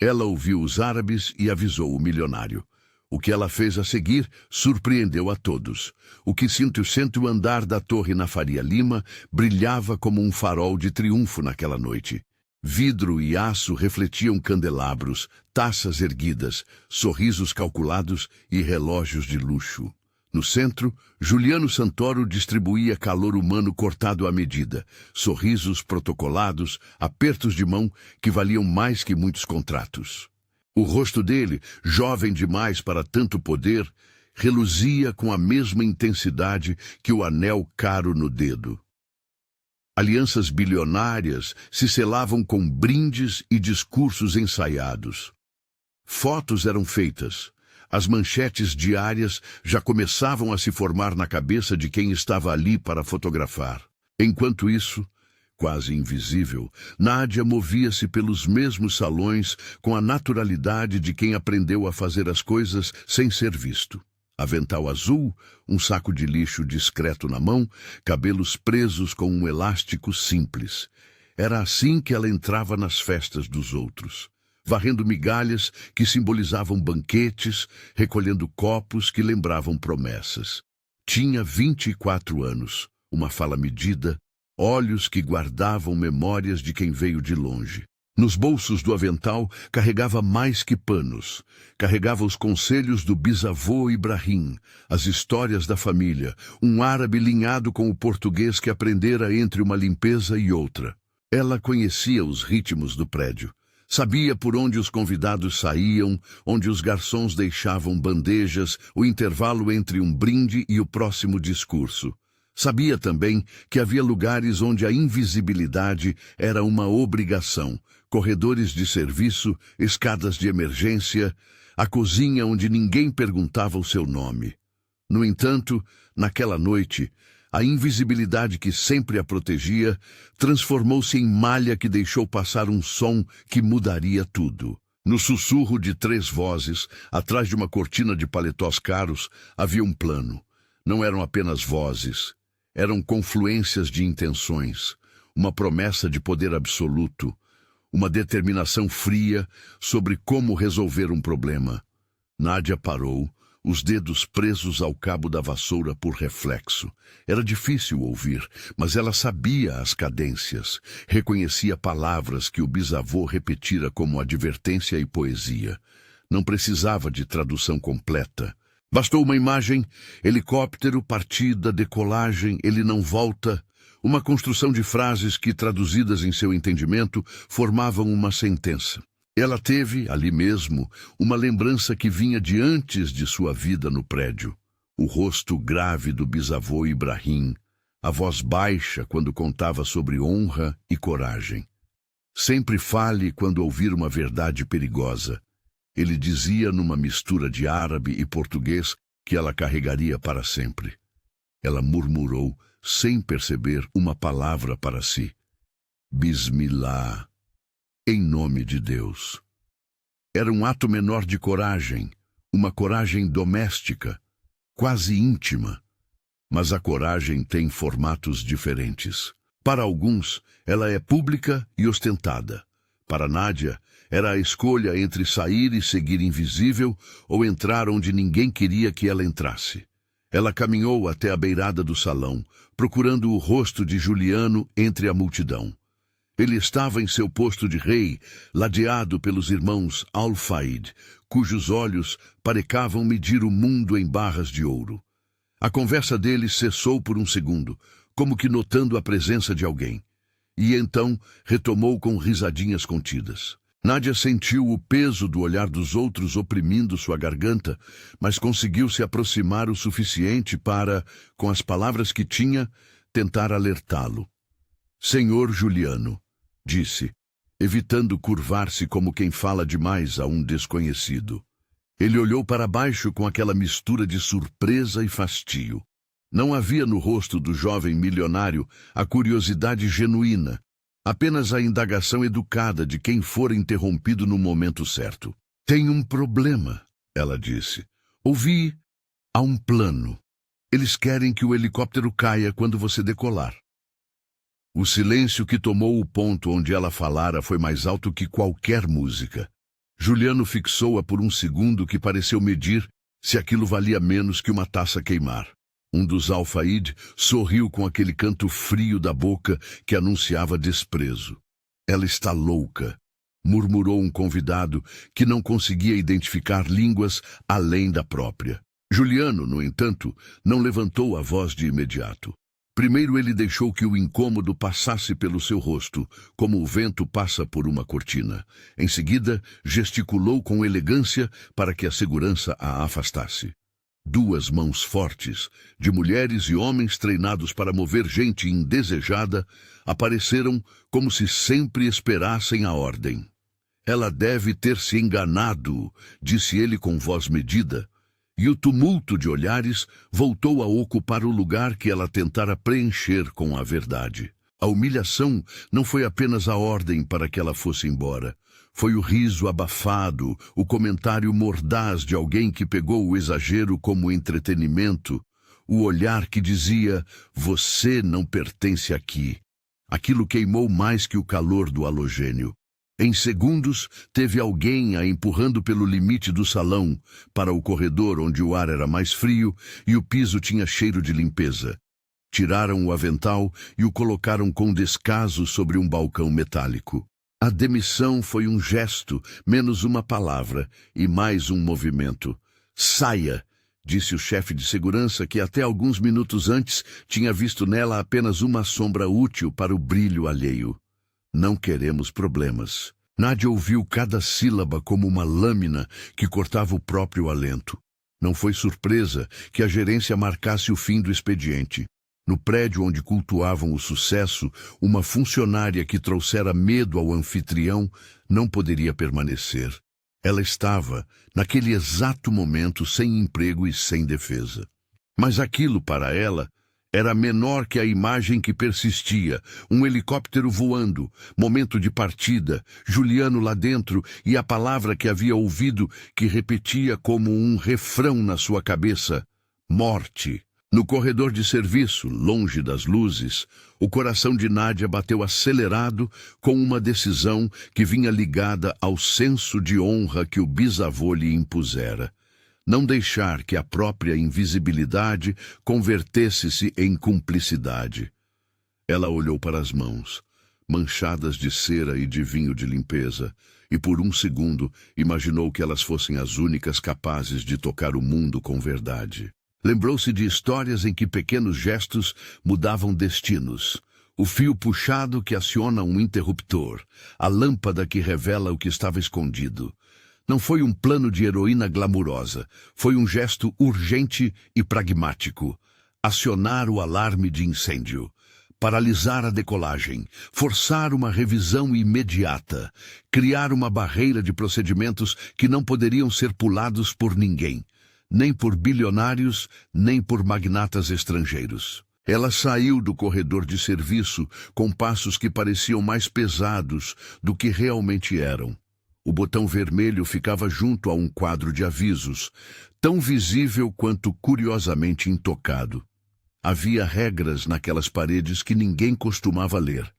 Ela ouviu os árabes e avisou o milionário. O que ela fez a seguir surpreendeu a todos. O 500º andar da torre na Faria Lima brilhava como um farol de triunfo naquela noite. Vidro e aço refletiam candelabros, taças erguidas, sorrisos calculados e relógios de luxo. No centro, Juliano Santoro distribuía calor humano cortado à medida, sorrisos protocolados, apertos de mão que valiam mais que muitos contratos. O rosto dele, jovem demais para tanto poder, reluzia com a mesma intensidade que o anel caro no dedo. Alianças bilionárias se selavam com brindes e discursos ensaiados. Fotos eram feitas. As manchetes diárias já começavam a se formar na cabeça de quem estava ali para fotografar. Enquanto isso, quase invisível, Nádia movia-se pelos mesmos salões com a naturalidade de quem aprendeu a fazer as coisas sem ser visto. Avental azul, um saco de lixo discreto na mão, cabelos presos com um elástico simples. Era assim que ela entrava nas festas dos outros, varrendo migalhas que simbolizavam banquetes, recolhendo copos que lembravam promessas. Tinha 24 anos, uma fala medida, olhos que guardavam memórias de quem veio de longe. Nos bolsos do avental carregava mais que panos. Carregava os conselhos do bisavô Ibrahim, as histórias da família, um árabe linhado com o português que aprendera entre uma limpeza e outra. Ela conhecia os ritmos do prédio. Sabia por onde os convidados saíam, onde os garçons deixavam bandejas, o intervalo entre um brinde e o próximo discurso. Sabia também que havia lugares onde a invisibilidade era uma obrigação, corredores de serviço, escadas de emergência, a cozinha onde ninguém perguntava o seu nome. No entanto, naquela noite, a invisibilidade que sempre a protegia transformou-se em malha que deixou passar um som que mudaria tudo. No sussurro de 3 vozes, atrás de uma cortina de paletós caros, havia um plano. Não eram apenas vozes. Eram confluências de intenções, uma promessa de poder absoluto, uma determinação fria sobre como resolver um problema. Nádia parou, os dedos presos ao cabo da vassoura por reflexo. Era difícil ouvir, mas ela sabia as cadências, reconhecia palavras que o bisavô repetira como advertência e poesia. Não precisava de tradução completa. Bastou uma imagem, helicóptero, partida, decolagem, ele não volta, uma construção de frases que, traduzidas em seu entendimento, formavam uma sentença. Ela teve, ali mesmo, uma lembrança que vinha de antes de sua vida no prédio. O rosto grave do bisavô Ibrahim, a voz baixa quando contava sobre honra e coragem. Sempre fale quando ouvir uma verdade perigosa. Ele dizia numa mistura de árabe e português que ela carregaria para sempre. Ela murmurou, sem perceber, uma palavra para si. Bismillah, em nome de Deus. Era um ato menor de coragem, uma coragem doméstica, quase íntima. Mas a coragem tem formatos diferentes. Para alguns, ela é pública e ostentada. Para Nádia, era a escolha entre sair e seguir invisível ou entrar onde ninguém queria que ela entrasse. Ela caminhou até a beirada do salão, procurando o rosto de Juliano entre a multidão. Ele estava em seu posto de rei, ladeado pelos irmãos Al-Faid, cujos olhos parecavam medir o mundo em barras de ouro. A conversa deles cessou por um segundo, como que notando a presença de alguém. E então retomou com risadinhas contidas. Nádia sentiu o peso do olhar dos outros oprimindo sua garganta, mas conseguiu se aproximar o suficiente para, com as palavras que tinha, tentar alertá-lo. Senhor Juliano, disse, evitando curvar-se como quem fala demais a um desconhecido. Ele olhou para baixo com aquela mistura de surpresa e fastio. Não havia no rosto do jovem milionário a curiosidade genuína, apenas a indagação educada de quem fora interrompido no momento certo. Tem um problema, ela disse. Ouvi, há um plano. Eles querem que o helicóptero caia quando você decolar. O silêncio que tomou o ponto onde ela falara foi mais alto que qualquer música. Juliano fixou-a por um segundo que pareceu medir se aquilo valia menos que uma taça queimar. Um dos alfaíde sorriu com aquele canto frio da boca que anunciava desprezo. Ela está louca, murmurou um convidado que não conseguia identificar línguas além da própria. Juliano, no entanto, não levantou a voz de imediato. Primeiro ele deixou que o incômodo passasse pelo seu rosto, como o vento passa por uma cortina. Em seguida, gesticulou com elegância para que a segurança a afastasse. Duas mãos fortes, de mulheres e homens treinados para mover gente indesejada, apareceram como se sempre esperassem a ordem. Ela deve ter se enganado, disse ele com voz medida, e o tumulto de olhares voltou a ocupar o lugar que ela tentara preencher com a verdade. A humilhação não foi apenas a ordem para que ela fosse embora. Foi o riso abafado, o comentário mordaz de alguém que pegou o exagero como entretenimento, o olhar que dizia, você não pertence aqui. Aquilo queimou mais que o calor do halogênio. Em segundos, teve alguém a empurrando pelo limite do salão, para o corredor onde o ar era mais frio e o piso tinha cheiro de limpeza. Tiraram o avental e o colocaram com descaso sobre um balcão metálico. A demissão foi um gesto, menos uma palavra, e mais um movimento. Saia, disse o chefe de segurança que até alguns minutos antes tinha visto nela apenas uma sombra útil para o brilho alheio. Não queremos problemas. Nádia ouviu cada sílaba como uma lâmina que cortava o próprio alento. Não foi surpresa que a gerência marcasse o fim do expediente. No prédio onde cultuavam o sucesso, uma funcionária que trouxera medo ao anfitrião não poderia permanecer. Ela estava, naquele exato momento, sem emprego e sem defesa. Mas aquilo, para ela, era menor que a imagem que persistia, um helicóptero voando, momento de partida, Juliano lá dentro e a palavra que havia ouvido que repetia como um refrão na sua cabeça, morte. No corredor de serviço, longe das luzes, o coração de Nádia bateu acelerado com uma decisão que vinha ligada ao senso de honra que o bisavô lhe impusera. Não deixar que a própria invisibilidade convertesse-se em cumplicidade. Ela olhou para as mãos, manchadas de cera e de vinho de limpeza, e por um segundo imaginou que elas fossem as únicas capazes de tocar o mundo com verdade. Lembrou-se de histórias em que pequenos gestos mudavam destinos. O fio puxado que aciona um interruptor, a lâmpada que revela o que estava escondido. Não foi um plano de heroína glamurosa, foi um gesto urgente e pragmático. Acionar o alarme de incêndio, paralisar a decolagem, forçar uma revisão imediata, criar uma barreira de procedimentos que não poderiam ser pulados por ninguém, nem por bilionários, nem por magnatas estrangeiros. Ela saiu do corredor de serviço com passos que pareciam mais pesados do que realmente eram. O botão vermelho ficava junto a um quadro de avisos, tão visível quanto curiosamente intocado. Havia regras naquelas paredes que ninguém costumava ler.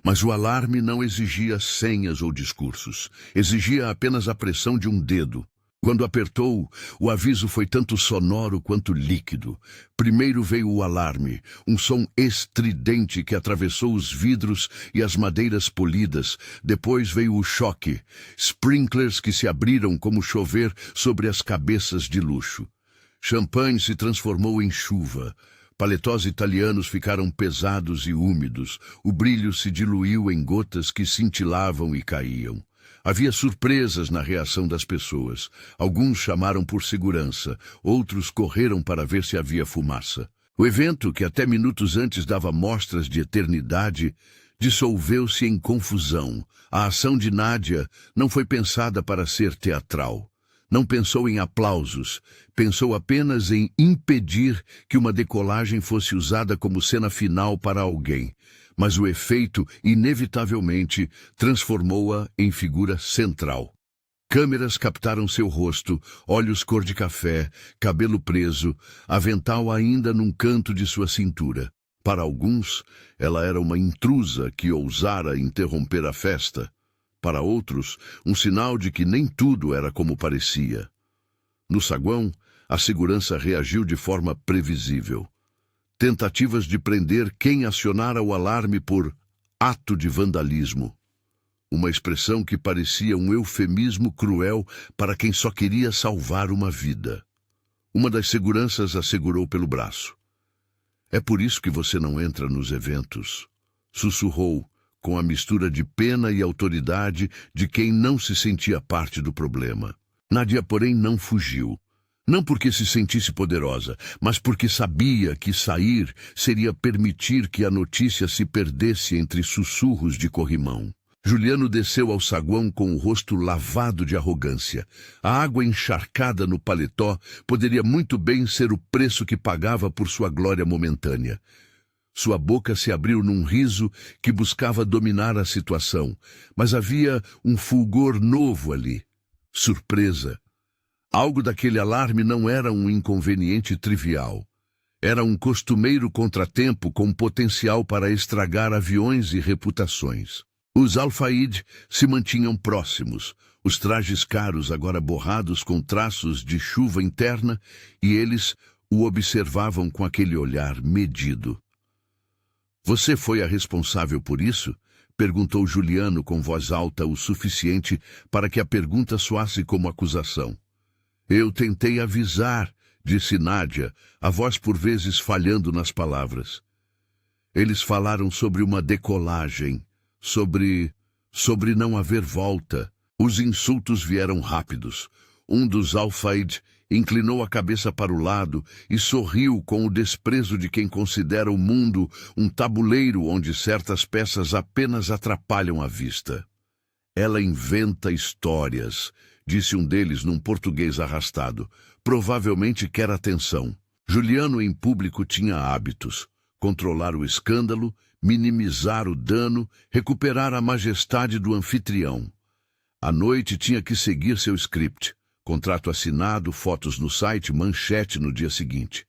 Mas o alarme não exigia senhas ou discursos. Exigia apenas a pressão de um dedo. Quando apertou, o aviso foi tanto sonoro quanto líquido. Primeiro veio o alarme, um som estridente que atravessou os vidros e as madeiras polidas. Depois veio o choque, sprinklers que se abriram como chover sobre as cabeças de luxo. Champanhe se transformou em chuva. Paletós italianos ficaram pesados e úmidos. O brilho se diluiu em gotas que cintilavam e caíam. Havia surpresas na reação das pessoas. Alguns chamaram por segurança, outros correram para ver se havia fumaça. O evento, que até minutos antes dava mostras de eternidade, dissolveu-se em confusão. A ação de Nádia não foi pensada para ser teatral. Não pensou em aplausos, pensou apenas em impedir que uma decolagem fosse usada como cena final para alguém. Mas o efeito, inevitavelmente, transformou-a em figura central. Câmeras captaram seu rosto, olhos cor de café, cabelo preso, avental ainda num canto de sua cintura. Para alguns, ela era uma intrusa que ousara interromper a festa. Para outros, um sinal de que nem tudo era como parecia. No saguão, a segurança reagiu de forma previsível. Tentativas de prender quem acionara o alarme por ato de vandalismo. Uma expressão que parecia um eufemismo cruel para quem só queria salvar uma vida. Uma das seguranças a segurou pelo braço. "É por isso que você não entra nos eventos", sussurrou, com a mistura de pena e autoridade de quem não se sentia parte do problema. Nádia, porém, não fugiu. Não porque se sentisse poderosa, mas porque sabia que sair seria permitir que a notícia se perdesse entre sussurros de corrimão. Juliano desceu ao saguão com o rosto lavado de arrogância. A água encharcada no paletó poderia muito bem ser o preço que pagava por sua glória momentânea. Sua boca se abriu num riso que buscava dominar a situação, mas havia um fulgor novo ali. Surpresa. Algo daquele alarme não era um inconveniente trivial. Era um costumeiro contratempo com potencial para estragar aviões e reputações. Os Al-Faid se mantinham próximos, os trajes caros agora borrados com traços de chuva interna, e eles o observavam com aquele olhar medido. "Você foi a responsável por isso?" perguntou Juliano com voz alta o suficiente para que a pergunta soasse como acusação. "Eu tentei avisar", disse Nádia, a voz por vezes falhando nas palavras. "Eles falaram sobre uma decolagem, sobre não haver volta." Os insultos vieram rápidos. Um dos Al-Faid inclinou a cabeça para o lado e sorriu com o desprezo de quem considera o mundo um tabuleiro onde certas peças apenas atrapalham a vista. "Ela inventa histórias", disse um deles num português arrastado. "Provavelmente quer atenção." Juliano em público tinha hábitos: controlar o escândalo, minimizar o dano, recuperar a majestade do anfitrião. À noite tinha que seguir seu script. Contrato assinado, fotos no site, manchete no dia seguinte.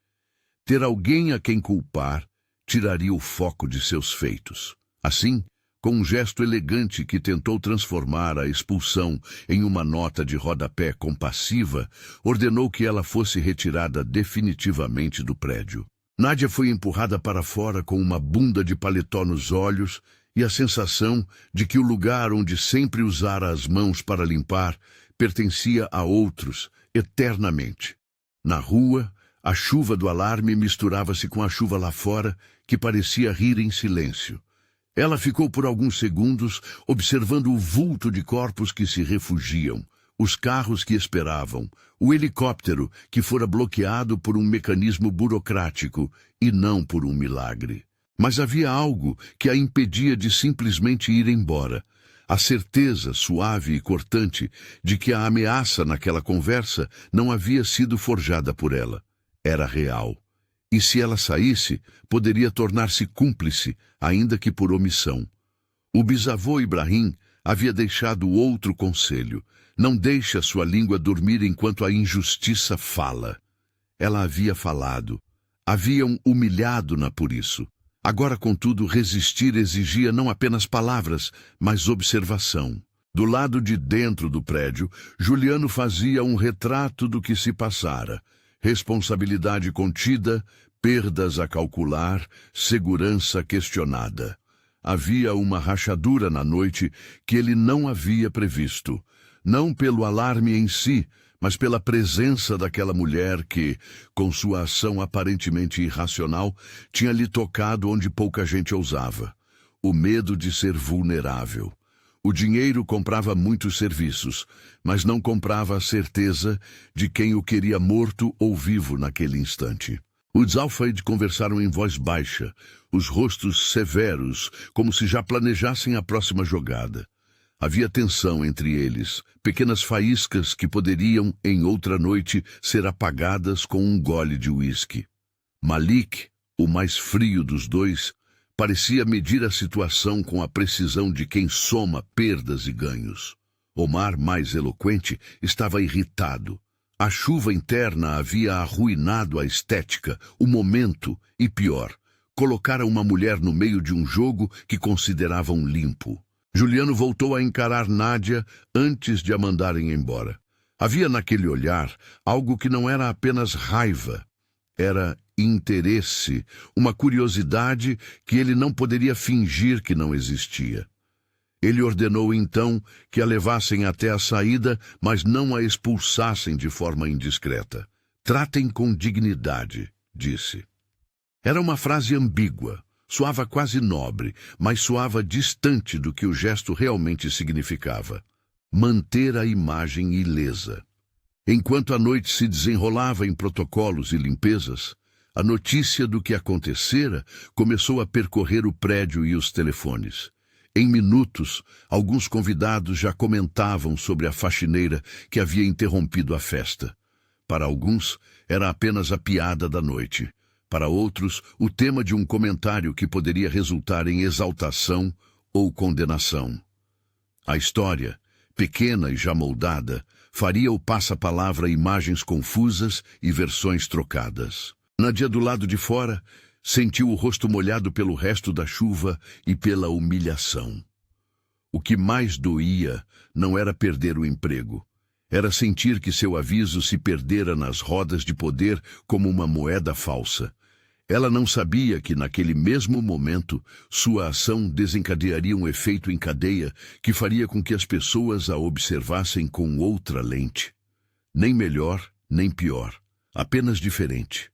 Ter alguém a quem culpar tiraria o foco de seus feitos. Assim, com um gesto elegante que tentou transformar a expulsão em uma nota de rodapé compassiva, ordenou que ela fosse retirada definitivamente do prédio. Nádia foi empurrada para fora com uma bunda de paletó nos olhos e a sensação de que o lugar onde sempre usara as mãos para limpar pertencia a outros, eternamente. Na rua, a chuva do alarme misturava-se com a chuva lá fora, que parecia rir em silêncio. Ela ficou por alguns segundos observando o vulto de corpos que se refugiam, os carros que esperavam, o helicóptero que fora bloqueado por um mecanismo burocrático e não por um milagre. Mas havia algo que a impedia de simplesmente ir embora. A certeza, suave e cortante, de que a ameaça naquela conversa não havia sido forjada por ela. Era real. E se ela saísse, poderia tornar-se cúmplice, ainda que por omissão. O bisavô Ibrahim havia deixado outro conselho: não deixe a sua língua dormir enquanto a injustiça fala. Ela havia falado. Haviam humilhado-na por isso. Agora, contudo, resistir exigia não apenas palavras, mas observação. Do lado de dentro do prédio, Juliano fazia um retrato do que se passara. Responsabilidade contida, perdas a calcular, segurança questionada. Havia uma rachadura na noite que ele não havia previsto. Não pelo alarme em si, mas pela presença daquela mulher que, com sua ação aparentemente irracional, tinha lhe tocado onde pouca gente ousava. O medo de ser vulnerável. O dinheiro comprava muitos serviços, mas não comprava a certeza de quem o queria morto ou vivo naquele instante. Os Al-Faid conversaram em voz baixa, os rostos severos, como se já planejassem a próxima jogada. Havia tensão entre eles, pequenas faíscas que poderiam, em outra noite, ser apagadas com um gole de uísque. Malik, o mais frio dos dois, parecia medir a situação com a precisão de quem soma perdas e ganhos. Omar, mais eloquente, estava irritado. A chuva interna havia arruinado a estética, o momento e, pior, colocara uma mulher no meio de um jogo que consideravam limpo. Juliano voltou a encarar Nádia antes de a mandarem embora. Havia naquele olhar algo que não era apenas raiva, era interesse, uma curiosidade que ele não poderia fingir que não existia. Ele ordenou então que a levassem até a saída, mas não a expulsassem de forma indiscreta. Tratem com dignidade, disse. Era uma frase ambígua, soava quase nobre, mas soava distante do que o gesto realmente significava. Manter a imagem ilesa. Enquanto a noite se desenrolava em protocolos e limpezas, a notícia do que acontecera começou a percorrer o prédio e os telefones. Em minutos, alguns convidados já comentavam sobre a faxineira que havia interrompido a festa. Para alguns, era apenas a piada da noite. Para outros, o tema de um comentário que poderia resultar em exaltação ou condenação. A história, pequena e já moldada, faria o passa-palavra imagens confusas e versões trocadas. Nádia, do lado de fora, sentiu o rosto molhado pelo resto da chuva e pela humilhação. O que mais doía não era perder o emprego. Era sentir que seu aviso se perdera nas rodas de poder como uma moeda falsa. Ela não sabia que, naquele mesmo momento, sua ação desencadearia um efeito em cadeia que faria com que as pessoas a observassem com outra lente. Nem melhor, nem pior, apenas diferente.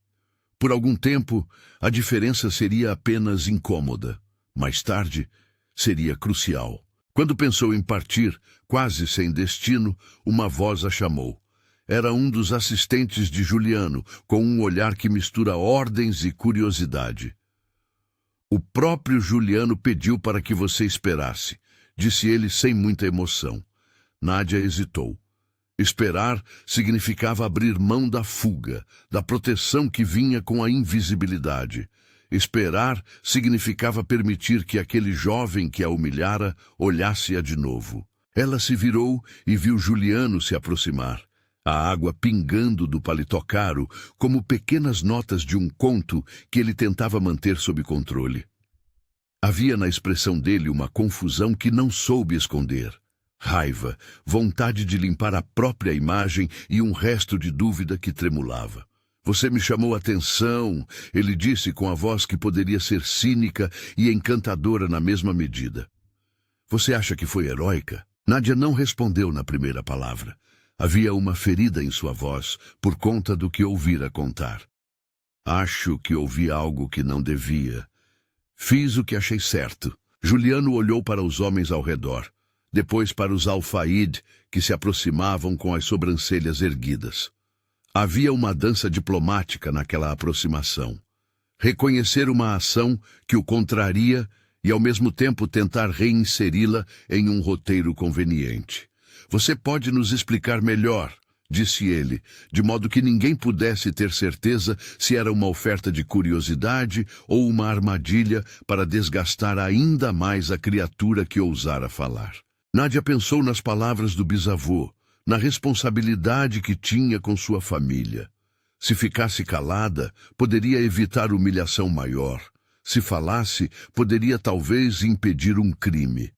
Por algum tempo, a diferença seria apenas incômoda. Mais tarde, seria crucial. Quando pensou em partir, quase sem destino, uma voz a chamou. Era um dos assistentes de Juliano, com um olhar que mistura ordens e curiosidade. O próprio Juliano pediu para que você esperasse, disse ele sem muita emoção. Nádia hesitou. Esperar significava abrir mão da fuga, da proteção que vinha com a invisibilidade. Esperar significava permitir que aquele jovem que a humilhara olhasse-a de novo. Ela se virou e viu Juliano se aproximar. A água pingando do paletó caro, como pequenas notas de um conto que ele tentava manter sob controle. Havia na expressão dele uma confusão que não soube esconder. Raiva, vontade de limpar a própria imagem e um resto de dúvida que tremulava. Você me chamou a atenção, ele disse com a voz que poderia ser cínica e encantadora na mesma medida. Você acha que foi heróica? Nádia não respondeu na primeira palavra. Havia uma ferida em sua voz por conta do que ouvira contar. Acho que ouvi algo que não devia. Fiz o que achei certo. Juliano olhou para os homens ao redor, depois para os alfaíde que se aproximavam com as sobrancelhas erguidas. Havia uma dança diplomática naquela aproximação. Reconhecer uma ação que o contraria e ao mesmo tempo tentar reinseri-la em um roteiro conveniente. Você pode nos explicar melhor, disse ele, de modo que ninguém pudesse ter certeza se era uma oferta de curiosidade ou uma armadilha para desgastar ainda mais a criatura que ousara falar. Nádia pensou nas palavras do bisavô, na responsabilidade que tinha com sua família. Se ficasse calada, poderia evitar humilhação maior. Se falasse, poderia talvez impedir um crime.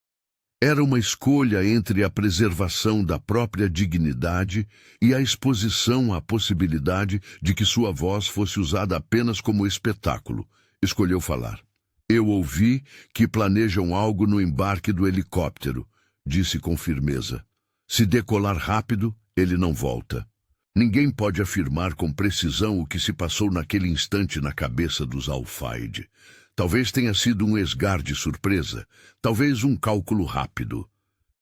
Era uma escolha entre a preservação da própria dignidade e a exposição à possibilidade de que sua voz fosse usada apenas como espetáculo. Escolheu falar. Eu ouvi que planejam algo no embarque do helicóptero, disse com firmeza. Se decolar rápido, ele não volta. Ninguém pode afirmar com precisão o que se passou naquele instante na cabeça dos alfaide. Talvez tenha sido um esgar de surpresa, talvez um cálculo rápido.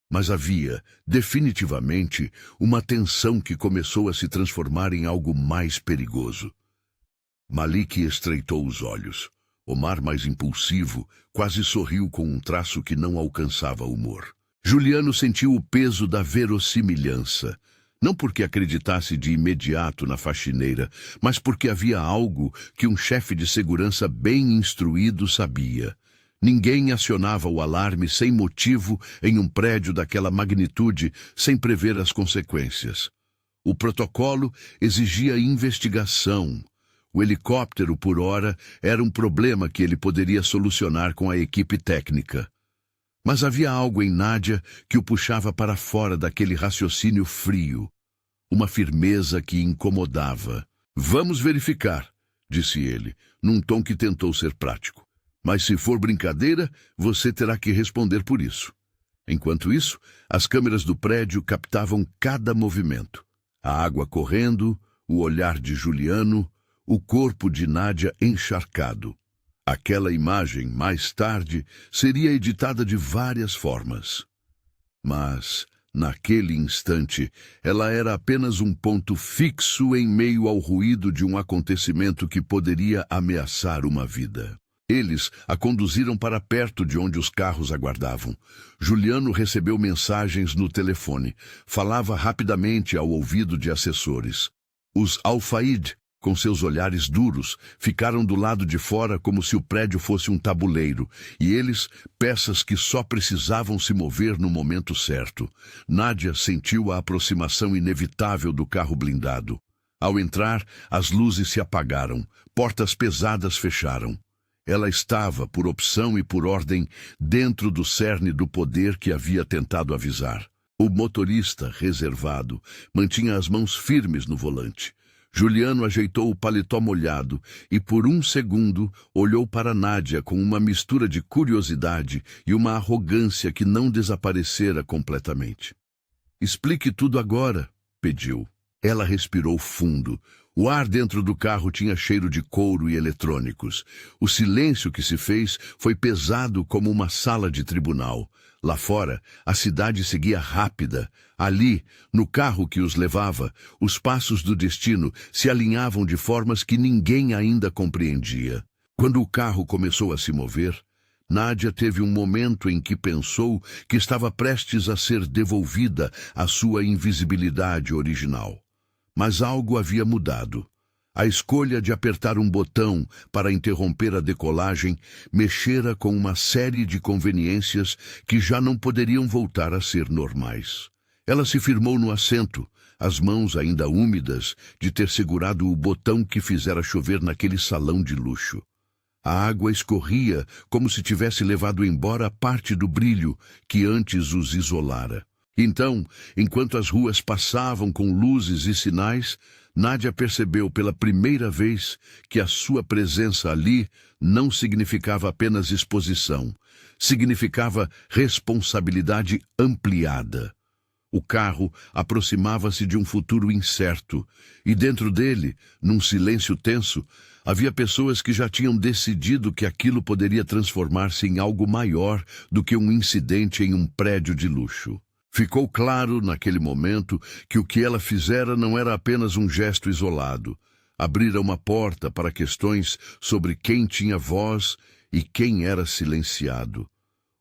Mas havia, definitivamente, uma tensão que começou a se transformar em algo mais perigoso. Malik estreitou os olhos. Omar, mais impulsivo, quase sorriu com um traço que não alcançava humor. Juliano sentiu o peso da verossimilhança. Não porque acreditasse de imediato na faxineira, mas porque havia algo que um chefe de segurança bem instruído sabia. Ninguém acionava o alarme sem motivo em um prédio daquela magnitude, sem prever as consequências. O protocolo exigia investigação. O helicóptero, por ora, era um problema que ele poderia solucionar com a equipe técnica. Mas havia algo em Nádia que o puxava para fora daquele raciocínio frio, uma firmeza que incomodava. Vamos verificar, disse ele, num tom que tentou ser prático. Mas se for brincadeira, você terá que responder por isso. Enquanto isso, as câmeras do prédio captavam cada movimento. A água correndo, o olhar de Juliano, o corpo de Nádia encharcado. Aquela imagem, mais tarde, seria editada de várias formas. Mas, naquele instante, ela era apenas um ponto fixo em meio ao ruído de um acontecimento que poderia ameaçar uma vida. Eles a conduziram para perto de onde os carros aguardavam. Juliano recebeu mensagens no telefone. Falava rapidamente ao ouvido de assessores. Os Alfaid, com seus olhares duros, ficaram do lado de fora como se o prédio fosse um tabuleiro, e eles, peças que só precisavam se mover no momento certo. Nádia sentiu a aproximação inevitável do carro blindado. Ao entrar, as luzes se apagaram, portas pesadas fecharam. Ela estava, por opção e por ordem, dentro do cerne do poder que havia tentado avisar. O motorista, reservado, mantinha as mãos firmes no volante. Juliano ajeitou o paletó molhado e, por um segundo, olhou para Nádia com uma mistura de curiosidade e uma arrogância que não desaparecera completamente. Explique tudo agora, pediu. Ela respirou fundo. O ar dentro do carro tinha cheiro de couro e eletrônicos. O silêncio que se fez foi pesado como uma sala de tribunal. Lá fora, a cidade seguia rápida. Ali, no carro que os levava, os passos do destino se alinhavam de formas que ninguém ainda compreendia. Quando o carro começou a se mover, Nádia teve um momento em que pensou que estava prestes a ser devolvida à sua invisibilidade original. Mas algo havia mudado. A escolha de apertar um botão para interromper a decolagem mexera com uma série de conveniências que já não poderiam voltar a ser normais. Ela se firmou no assento, as mãos ainda úmidas de ter segurado o botão que fizera chover naquele salão de luxo. A água escorria como se tivesse levado embora parte do brilho que antes os isolara. Então, enquanto as ruas passavam com luzes e sinais, Nádia percebeu pela primeira vez que a sua presença ali não significava apenas exposição, significava responsabilidade ampliada. O carro aproximava-se de um futuro incerto, e dentro dele, num silêncio tenso, havia pessoas que já tinham decidido que aquilo poderia transformar-se em algo maior do que um incidente em um prédio de luxo. Ficou claro, naquele momento, que o que ela fizera não era apenas um gesto isolado. Abrira uma porta para questões sobre quem tinha voz e quem era silenciado.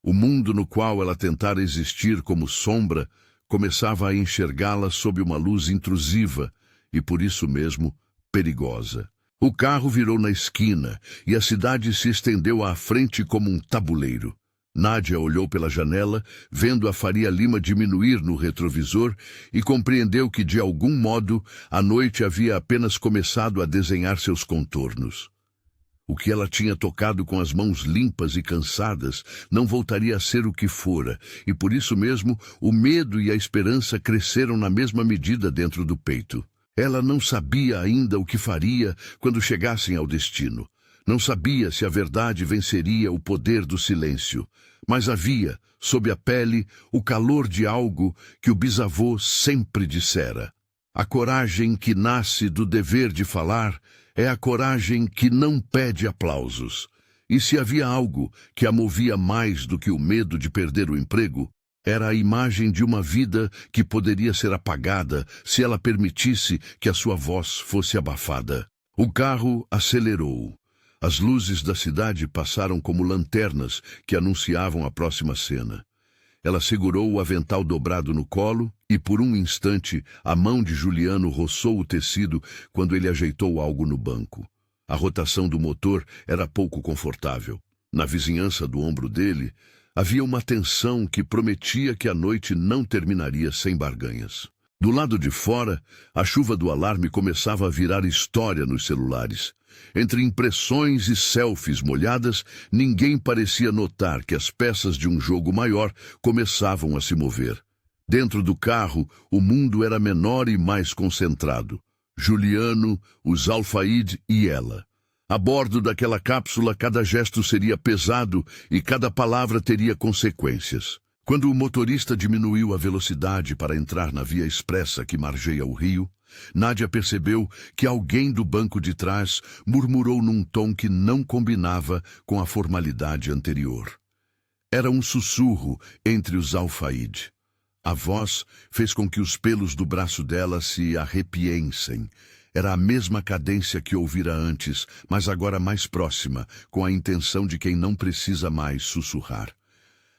O mundo no qual ela tentara existir como sombra começava a enxergá-la sob uma luz intrusiva e, por isso mesmo, perigosa. O carro virou na esquina e a cidade se estendeu à frente como um tabuleiro. Nádia olhou pela janela, vendo a Faria Lima diminuir no retrovisor e compreendeu que, de algum modo, a noite havia apenas começado a desenhar seus contornos. O que ela tinha tocado com as mãos limpas e cansadas não voltaria a ser o que fora, e por isso mesmo o medo e a esperança cresceram na mesma medida dentro do peito. Ela não sabia ainda o que faria quando chegassem ao destino. Não sabia se a verdade venceria o poder do silêncio, mas havia, sob a pele, o calor de algo que o bisavô sempre dissera. A coragem que nasce do dever de falar é a coragem que não pede aplausos. E se havia algo que a movia mais do que o medo de perder o emprego, era a imagem de uma vida que poderia ser apagada se ela permitisse que a sua voz fosse abafada. O carro acelerou. As luzes da cidade passaram como lanternas que anunciavam a próxima cena. Ela segurou o avental dobrado no colo e, por um instante, a mão de Juliano roçou o tecido quando ele ajeitou algo no banco. A rotação do motor era pouco confortável. Na vizinhança do ombro dele, havia uma tensão que prometia que a noite não terminaria sem barganhas. Do lado de fora, a chuva do alarme começava a virar história nos celulares. Entre impressões e selfies molhadas, ninguém parecia notar que as peças de um jogo maior começavam a se mover. Dentro do carro, o mundo era menor e mais concentrado. Juliano, os Alfaíde e ela. A bordo daquela cápsula, cada gesto seria pesado e cada palavra teria consequências. Quando o motorista diminuiu a velocidade para entrar na via expressa que margeia o rio, Nádia percebeu que alguém do banco de trás murmurou num tom que não combinava com a formalidade anterior. Era um sussurro entre os Alfaíde. A voz fez com que os pelos do braço dela se arrepiassem. Era a mesma cadência que ouvira antes, mas agora mais próxima, com a intenção de quem não precisa mais sussurrar.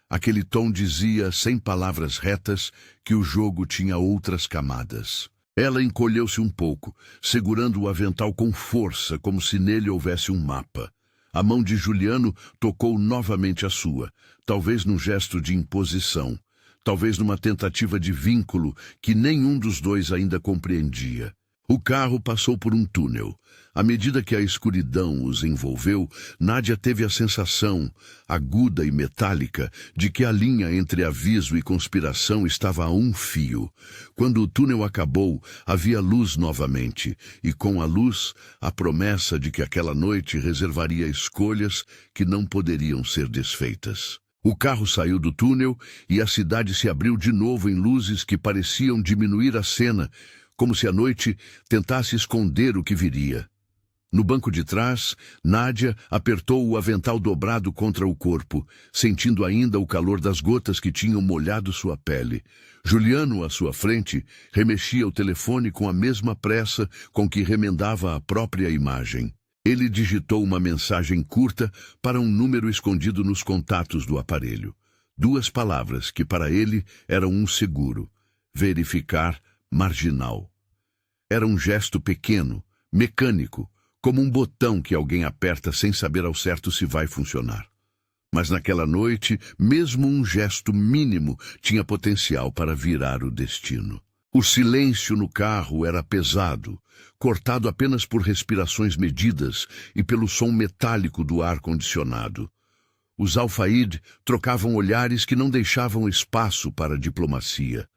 Aquele tom dizia, sem palavras retas, que o jogo tinha outras camadas. Ela encolheu-se um pouco, segurando o avental com força, como se nele houvesse um mapa. A mão de Juliano tocou novamente a sua, talvez num gesto de imposição, talvez numa tentativa de vínculo que nenhum dos dois ainda compreendia. O carro passou por um túnel. À medida que a escuridão os envolveu, Nádia teve a sensação, aguda e metálica, de que a linha entre aviso e conspiração estava a um fio. Quando o túnel acabou, havia luz novamente, e com a luz, a promessa de que aquela noite reservaria escolhas que não poderiam ser desfeitas. O carro saiu do túnel e a cidade se abriu de novo em luzes que pareciam diminuir a cena, como se a noite tentasse esconder o que viria. No banco de trás, Nádia apertou o avental dobrado contra o corpo, sentindo ainda o calor das gotas que tinham molhado sua pele. Juliano, à sua frente, remexia o telefone com a mesma pressa com que remendava a própria imagem. Ele digitou uma mensagem curta para um número escondido nos contatos do aparelho. 2 palavras que para ele eram um seguro: verificar, marginal. Era um gesto pequeno, mecânico, como um botão que alguém aperta sem saber ao certo se vai funcionar. Mas naquela noite, mesmo um gesto mínimo tinha potencial para virar o destino. O silêncio no carro era pesado, cortado apenas por respirações medidas e pelo som metálico do ar-condicionado. Os Alfaíde trocavam olhares que não deixavam espaço para diplomacia.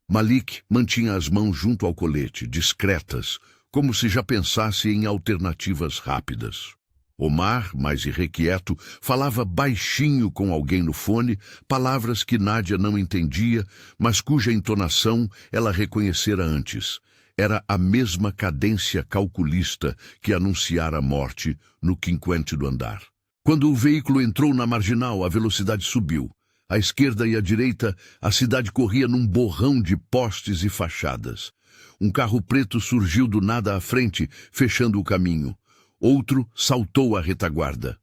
Malik mantinha as mãos junto ao colete, discretas, como se já pensasse em alternativas rápidas. Omar, mais irrequieto, falava baixinho com alguém no fone, palavras que Nádia não entendia, mas cuja entonação ela reconhecera antes. Era a mesma cadência calculista que anunciara a morte no 50º andar. Quando o veículo entrou na marginal, a velocidade subiu. À esquerda e à direita, a cidade corria num borrão de postes e fachadas. Um carro preto surgiu do nada à frente, fechando o caminho. Outro saltou à retaguarda.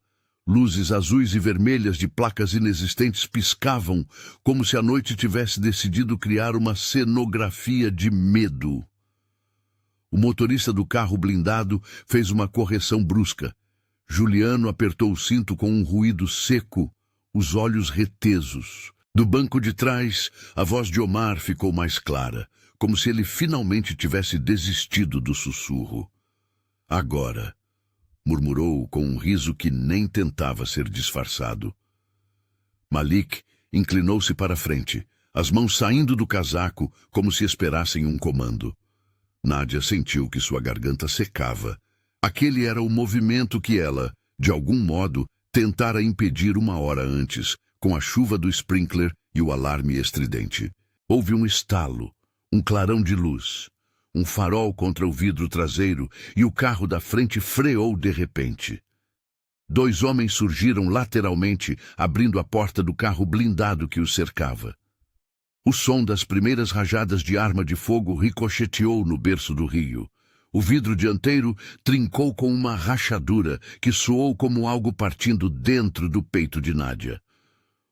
Luzes azuis e vermelhas de placas inexistentes piscavam, como se a noite tivesse decidido criar uma cenografia de medo. O motorista do carro blindado fez uma correção brusca. Juliano apertou o cinto com um ruído seco, os olhos retesos. Do banco de trás, a voz de Omar ficou mais clara, como se ele finalmente tivesse desistido do sussurro. Agora, murmurou com um riso que nem tentava ser disfarçado. Malik inclinou-se para a frente, as mãos saindo do casaco como se esperassem um comando. Nádia sentiu que sua garganta secava. Aquele era o movimento que ela, de algum modo, tentara impedir 1 hora antes, com a chuva do sprinkler e o alarme estridente. Houve um estalo, um clarão de luz, um farol contra o vidro traseiro e o carro da frente freou de repente. 2 homens surgiram lateralmente, abrindo a porta do carro blindado que os cercava. O som das primeiras rajadas de arma de fogo ricocheteou no berço do rio. O vidro dianteiro trincou com uma rachadura que soou como algo partindo dentro do peito de Nádia.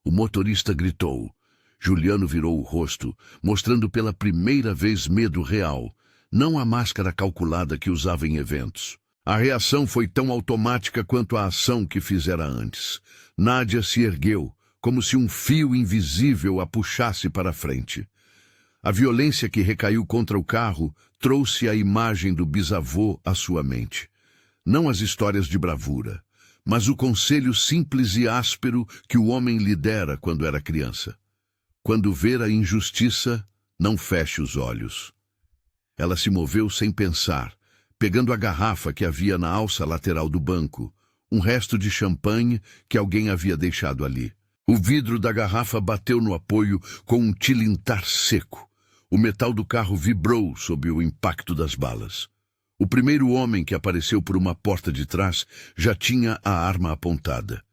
O motorista gritou. Juliano virou o rosto, mostrando pela primeira vez medo real, não a máscara calculada que usava em eventos. A reação foi tão automática quanto a ação que fizera antes. Nádia se ergueu, como se um fio invisível a puxasse para a frente. A violência que recaiu contra o carro trouxe a imagem do bisavô à sua mente. Não as histórias de bravura, mas o conselho simples e áspero que o homem lhe dera quando era criança. Quando ver a injustiça, não feche os olhos. Ela se moveu sem pensar, pegando a garrafa que havia na alça lateral do banco, um resto de champanhe que alguém havia deixado ali. O vidro da garrafa bateu no apoio com um tilintar seco. O metal do carro vibrou sob o impacto das balas. O primeiro homem que apareceu por uma porta de trás já tinha a arma apontada.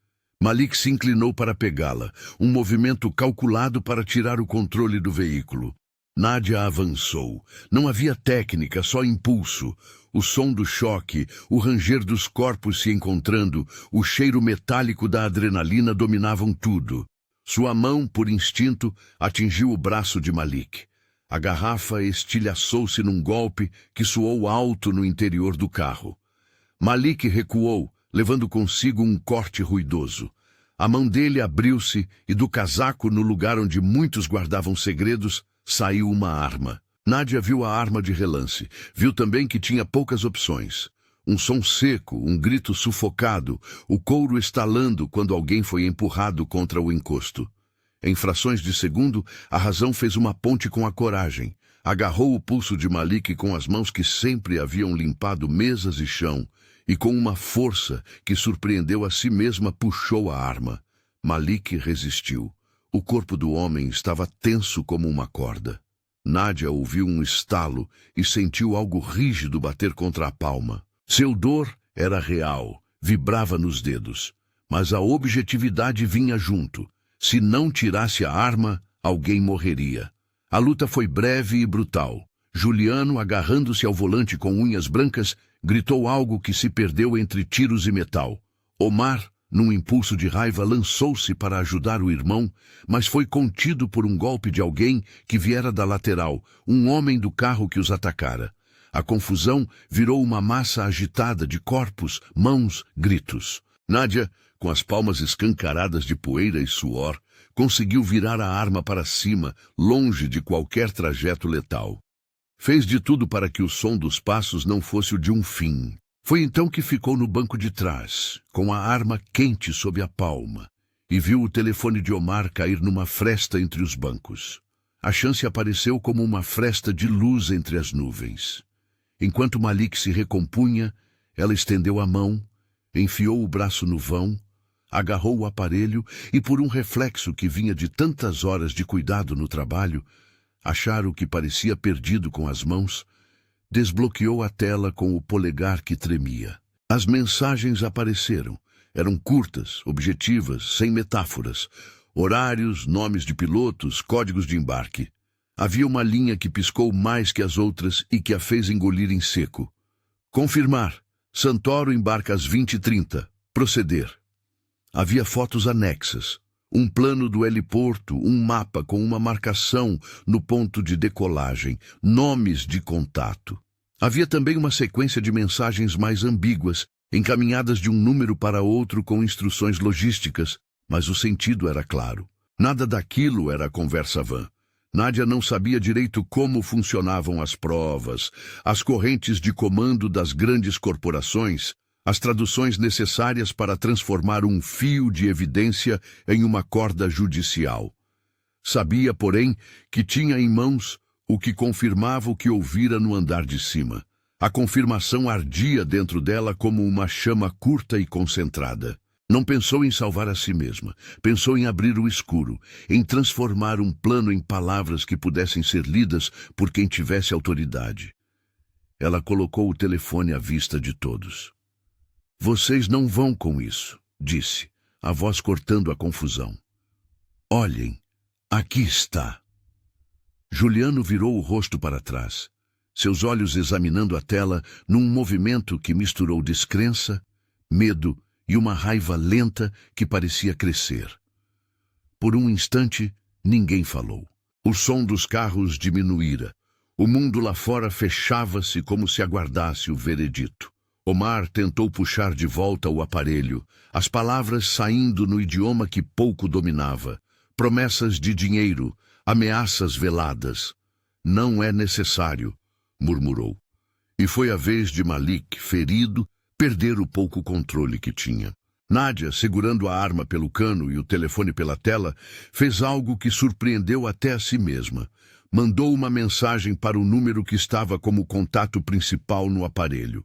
Malik se inclinou para pegá-la, um movimento calculado para tirar o controle do veículo. Nádia avançou. Não havia técnica, só impulso. O som do choque, o ranger dos corpos se encontrando, o cheiro metálico da adrenalina dominavam tudo. Sua mão, por instinto, atingiu o braço de Malik. A garrafa estilhaçou-se num golpe que soou alto no interior do carro. Malik recuou, levando consigo um corte ruidoso. A mão dele abriu-se e do casaco, no lugar onde muitos guardavam segredos, saiu uma arma. Nádia viu a arma de relance. Viu também que tinha poucas opções. Um som seco, um grito sufocado, o couro estalando quando alguém foi empurrado contra o encosto. Em frações de segundo, a razão fez uma ponte com a coragem. Agarrou o pulso de Malik com as mãos que sempre haviam limpado mesas e chão, e com uma força que surpreendeu a si mesma puxou a arma. Malik resistiu. O corpo do homem estava tenso como uma corda. Nádia ouviu um estalo e sentiu algo rígido bater contra a palma. Seu dor era real, vibrava nos dedos. Mas a objetividade vinha junto. Se não tirasse a arma, alguém morreria. A luta foi breve e brutal. Juliano, agarrando-se ao volante com unhas brancas, gritou algo que se perdeu entre tiros e metal. Omar, num impulso de raiva, lançou-se para ajudar o irmão, mas foi contido por um golpe de alguém que viera da lateral, um homem do carro que os atacara. A confusão virou uma massa agitada de corpos, mãos, gritos. Nádia, com as palmas escancaradas de poeira e suor, conseguiu virar a arma para cima, longe de qualquer trajeto letal. Fez de tudo para que o som dos passos não fosse o de um fim. Foi então que ficou no banco de trás, com a arma quente sob a palma, e viu o telefone de Omar cair numa fresta entre os bancos. A chance apareceu como uma fresta de luz entre as nuvens. Enquanto Malik se recompunha, ela estendeu a mão, enfiou o braço no vão, agarrou o aparelho e, por um reflexo que vinha de tantas horas de cuidado no trabalho, achar o que parecia perdido com as mãos, desbloqueou a tela com o polegar que tremia. As mensagens apareceram. Eram curtas, objetivas, sem metáforas. Horários, nomes de pilotos, códigos de embarque. Havia uma linha que piscou mais que as outras e que a fez engolir em seco. Confirmar. Santoro embarca às 20h30. Proceder. Havia fotos anexas. Um plano do heliporto, um mapa com uma marcação no ponto de decolagem, nomes de contato. Havia também uma sequência de mensagens mais ambíguas, encaminhadas de um número para outro com instruções logísticas, mas o sentido era claro. Nada daquilo era conversa vã. Nádia não sabia direito como funcionavam as provas, as correntes de comando das grandes corporações, as traduções necessárias para transformar um fio de evidência em uma corda judicial. Sabia, porém, que tinha em mãos o que confirmava o que ouvira no andar de cima. A confirmação ardia dentro dela como uma chama curta e concentrada. Não pensou em salvar a si mesma. Pensou em abrir o escuro, em transformar um plano em palavras que pudessem ser lidas por quem tivesse autoridade. Ela colocou o telefone à vista de todos. Vocês não vão com isso, disse, a voz cortando a confusão. Olhem, aqui está. Juliano virou o rosto para trás, seus olhos examinando a tela num movimento que misturou descrença, medo e uma raiva lenta que parecia crescer. Por um instante, ninguém falou. O som dos carros diminuíra. O mundo lá fora fechava-se como se aguardasse o veredito. Omar tentou puxar de volta o aparelho, as palavras saindo no idioma que pouco dominava. Promessas de dinheiro, ameaças veladas. Não é necessário, murmurou. E foi a vez de Malik, ferido, perder o pouco controle que tinha. Nádia, segurando a arma pelo cano e o telefone pela tela, fez algo que surpreendeu até a si mesma. Mandou uma mensagem para o número que estava como contato principal no aparelho.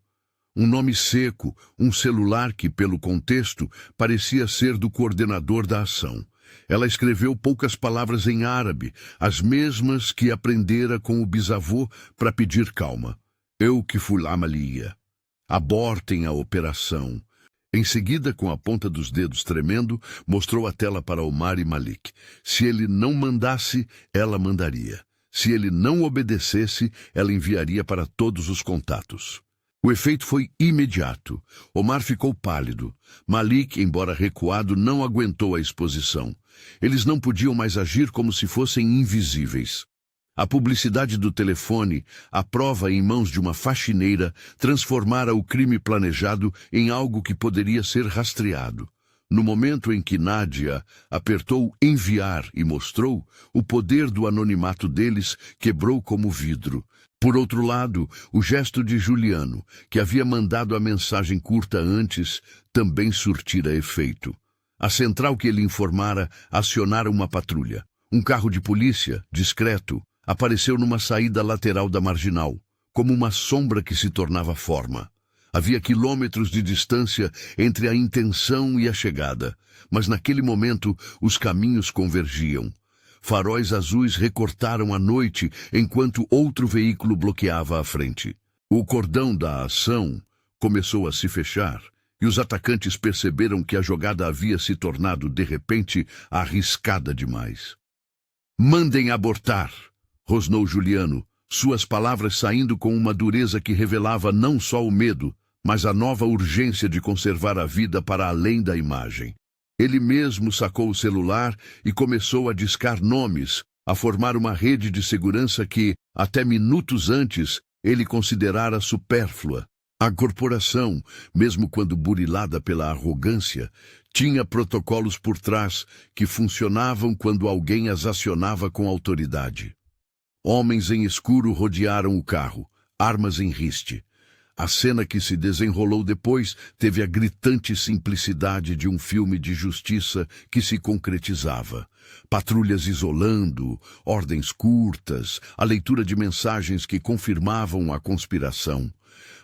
Um nome seco, um celular que, pelo contexto, parecia ser do coordenador da ação. Ela escreveu poucas palavras em árabe, as mesmas que aprendera com o bisavô para pedir calma. Eu que fui lá, Malia. Abortem a operação. Em seguida, com a ponta dos dedos tremendo, mostrou a tela para Omar e Malik. Se ele não mandasse, ela mandaria. Se ele não obedecesse, ela enviaria para todos os contatos. O efeito foi imediato. Omar ficou pálido. Malik, embora recuado, não aguentou a exposição. Eles não podiam mais agir como se fossem invisíveis. A publicidade do telefone, a prova em mãos de uma faxineira, transformara o crime planejado em algo que poderia ser rastreado. No momento em que Nádia apertou enviar e mostrou, o poder do anonimato deles quebrou como vidro. Por outro lado, o gesto de Juliano, que havia mandado a mensagem curta antes, também surtira efeito. A central que ele informara acionara uma patrulha. Um carro de polícia, discreto, apareceu numa saída lateral da marginal, como uma sombra que se tornava forma. Havia quilômetros de distância entre a intenção e a chegada, mas naquele momento os caminhos convergiam. Faróis azuis recortaram a noite enquanto outro veículo bloqueava a frente. O cordão da ação começou a se fechar e os atacantes perceberam que a jogada havia se tornado, de repente, arriscada demais. «Mandem abortar!» rosnou Juliano, suas palavras saindo com uma dureza que revelava não só o medo, mas a nova urgência de conservar a vida para além da imagem. Ele mesmo sacou o celular e começou a discar nomes, a formar uma rede de segurança que, até minutos antes, ele considerara supérflua. A corporação, mesmo quando burilada pela arrogância, tinha protocolos por trás que funcionavam quando alguém as acionava com autoridade. Homens em escuro rodearam o carro, armas em riste. A cena que se desenrolou depois teve a gritante simplicidade de um filme de justiça que se concretizava. Patrulhas isolando, ordens curtas, a leitura de mensagens que confirmavam a conspiração.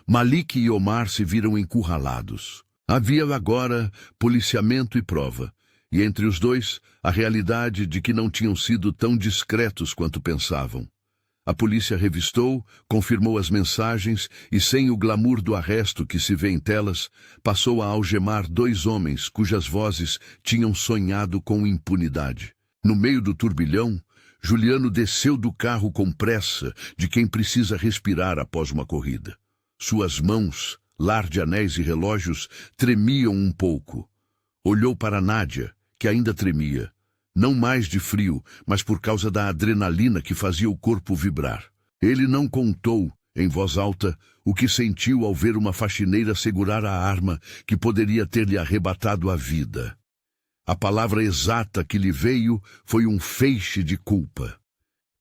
Malik e Omar se viram encurralados. Havia agora policiamento e prova, e entre os dois, a realidade de que não tinham sido tão discretos quanto pensavam. A polícia revistou, confirmou as mensagens e, sem o glamour do arresto que se vê em telas, passou a algemar 2 homens cujas vozes tinham sonhado com impunidade. No meio do turbilhão, Juliano desceu do carro com pressa de quem precisa respirar após uma corrida. Suas mãos, lar de anéis e relógios, tremiam um pouco. Olhou para Nádia, que ainda tremia. Não mais de frio, mas por causa da adrenalina que fazia o corpo vibrar. Ele não contou, em voz alta, o que sentiu ao ver uma faxineira segurar a arma que poderia ter-lhe arrebatado a vida. A palavra exata que lhe veio foi um feixe de culpa.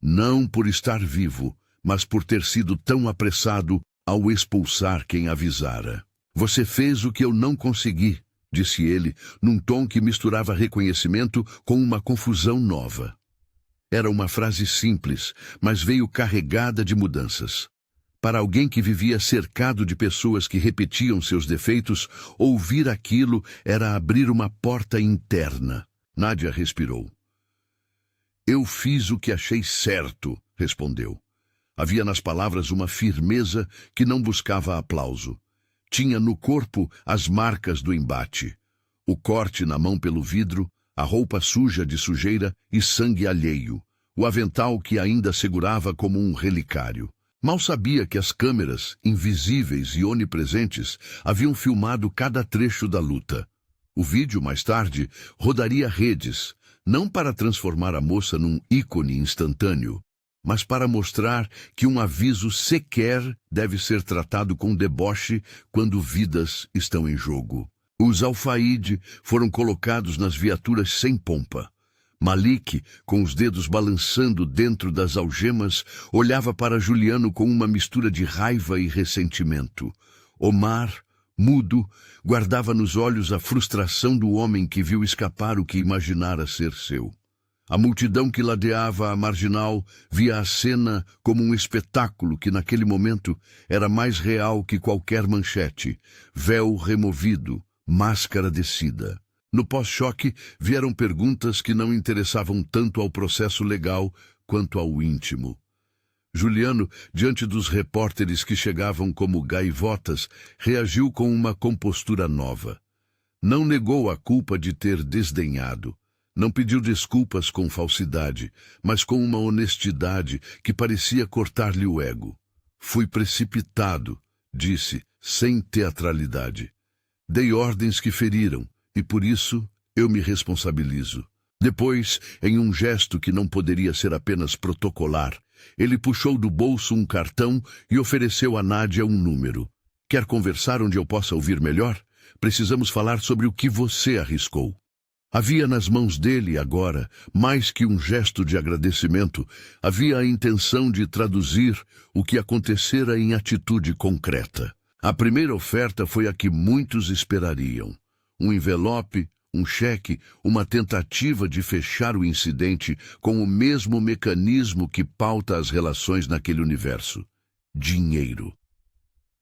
Não por estar vivo, mas por ter sido tão apressado ao expulsar quem avisara. Você fez o que eu não consegui, disse ele, num tom que misturava reconhecimento com uma confusão nova. Era uma frase simples, mas veio carregada de mudanças. Para alguém que vivia cercado de pessoas que repetiam seus defeitos, ouvir aquilo era abrir uma porta interna. Nádia respirou. Eu fiz o que achei certo, respondeu. Havia nas palavras uma firmeza que não buscava aplauso. Tinha no corpo as marcas do embate. O corte na mão pelo vidro, a roupa suja de sujeira e sangue alheio. O avental que ainda segurava como um relicário. Mal sabia que as câmeras, invisíveis e onipresentes, haviam filmado cada trecho da luta. O vídeo, mais tarde, rodaria redes, não para transformar a moça num ícone instantâneo, mas para mostrar que um aviso sequer deve ser tratado com deboche quando vidas estão em jogo. Os Alfaíde foram colocados nas viaturas sem pompa. Malik, com os dedos balançando dentro das algemas, olhava para Juliano com uma mistura de raiva e ressentimento. Omar, mudo, guardava nos olhos a frustração do homem que viu escapar o que imaginara ser seu. A multidão que ladeava a marginal via a cena como um espetáculo que naquele momento era mais real que qualquer manchete. Véu removido, máscara descida. No pós-choque vieram perguntas que não interessavam tanto ao processo legal quanto ao íntimo. Juliano, diante dos repórteres que chegavam como gaivotas, reagiu com uma compostura nova. Não negou a culpa de ter desdenhado. Não pediu desculpas com falsidade, mas com uma honestidade que parecia cortar-lhe o ego. Fui precipitado, disse, sem teatralidade. Dei ordens que feriram, e por isso eu me responsabilizo. Depois, em um gesto que não poderia ser apenas protocolar, ele puxou do bolso um cartão e ofereceu a Nádia um número. Quer conversar onde eu possa ouvir melhor? Precisamos falar sobre o que você arriscou. Havia nas mãos dele agora, mais que um gesto de agradecimento, havia a intenção de traduzir o que acontecera em atitude concreta. A primeira oferta foi a que muitos esperariam. Um envelope, um cheque, uma tentativa de fechar o incidente com o mesmo mecanismo que pauta as relações naquele universo. Dinheiro.